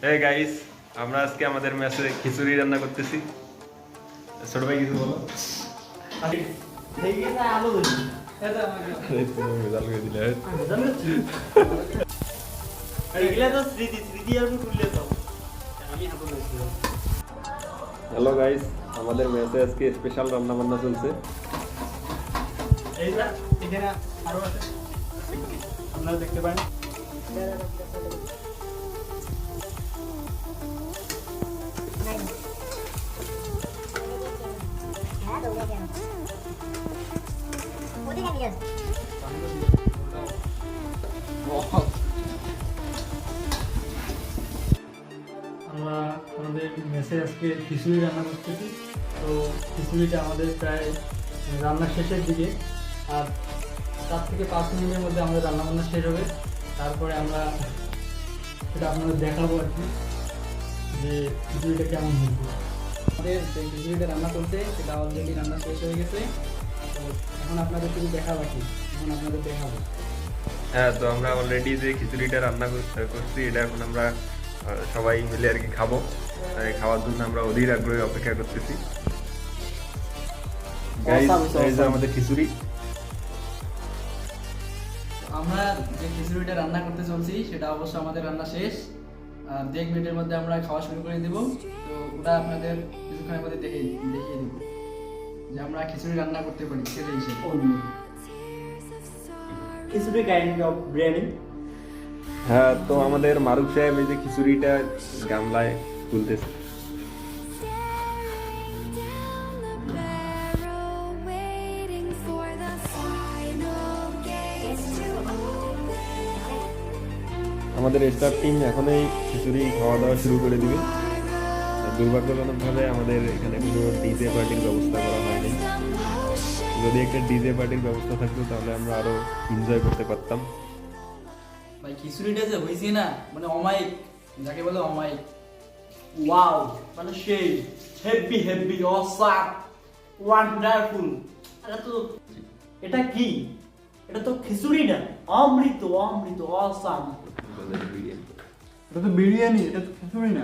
এই গাইস, আমরা আজকে আমাদের মেসে খিচুড়ি রান্না করতেছি। ছোট ভাই কিছু বলো। হ্যালো গাইস, আমাদের মেসে আজকে স্পেশাল রান্না বান্না চলছে। আপনারা দেখতে পারেন আমরা আমাদের মেসে আজকে খিচুড়ি রান্না করতেছি। তো খিচুড়িটা আমাদের প্রায় রান্নার শেষের দিকে, আর 4 থেকে 5 মিনিটের মধ্যে আমাদের রান্নাবান্না শেষ হবে। তারপরে আমরা সেটা আপনাদের দেখাবো আর কি, যে খিচুড়িটা কেমন হয়েছে। আমাদের যে খিচুড়িটা রান্না করতে সেটা অলরেডি রান্না শেষ হয়ে গেছে। তো এখন আপনাদের শুধু দেখা বাকি, এখন আপনাদের দেখাবো। হ্যাঁ, তো আমরা অলরেডি যে খিচুড়িটা রান্না করছি এটা এখন আমরা সবাই মিলে আর কি খাবো। খাওয়ার জন্য আমরা অধীর আগ্রহে অপেক্ষা করতেছি। গাইস, এই যে আমাদের খিচুড়ি। আমরা যে খিচুড়িটা রান্না করতে চলছি সেটা অবশ্য আমাদের রান্না শেষ, আর 1 মিনিটের মধ্যে আমরা খাওয়া শুরু করে দেব। তো ওটা আপনাদের কিছুক্ষণের মধ্যে দেখিয়ে দেব যে আমরা খিচুড়ি রান্না করতে পারি ছেলে হিসেবে। খিচুড়ি কাইন্ড অফ বিরিয়ানি। হ্যাঁ, তো আমাদের মারুফ সাহেব এই যে খিচুড়িটা গামলায় তুলতেছে। আমাদের স্টাফ টিম এখনই খিচুড়ি খাওয়া দাওয়া শুরু করে দিবে। দুর্ভাগ্যজনকভাবে আমাদের এখানে কোনো ডিজে পার্টির ব্যবস্থা করা হয়নি। যদি একটা ডিজে পার্টির ব্যবস্থা থাকতো তাহলে আমরা আরো এনজয় করতে পারতাম। ভাই খিচুড়িটা যে হয়েছে না, মানে অমায়িক, যাকে বলে অমায়িক। ওয়াও, মানে সেই হেভি হেভি অসাম ওয়ান্ডারফুল। এটা কি? এটা তো খিচুড়ি না, অমৃত অমৃত অসাম। এটা তো বিরিয়ানি, এটা তো খিচুড়ি না।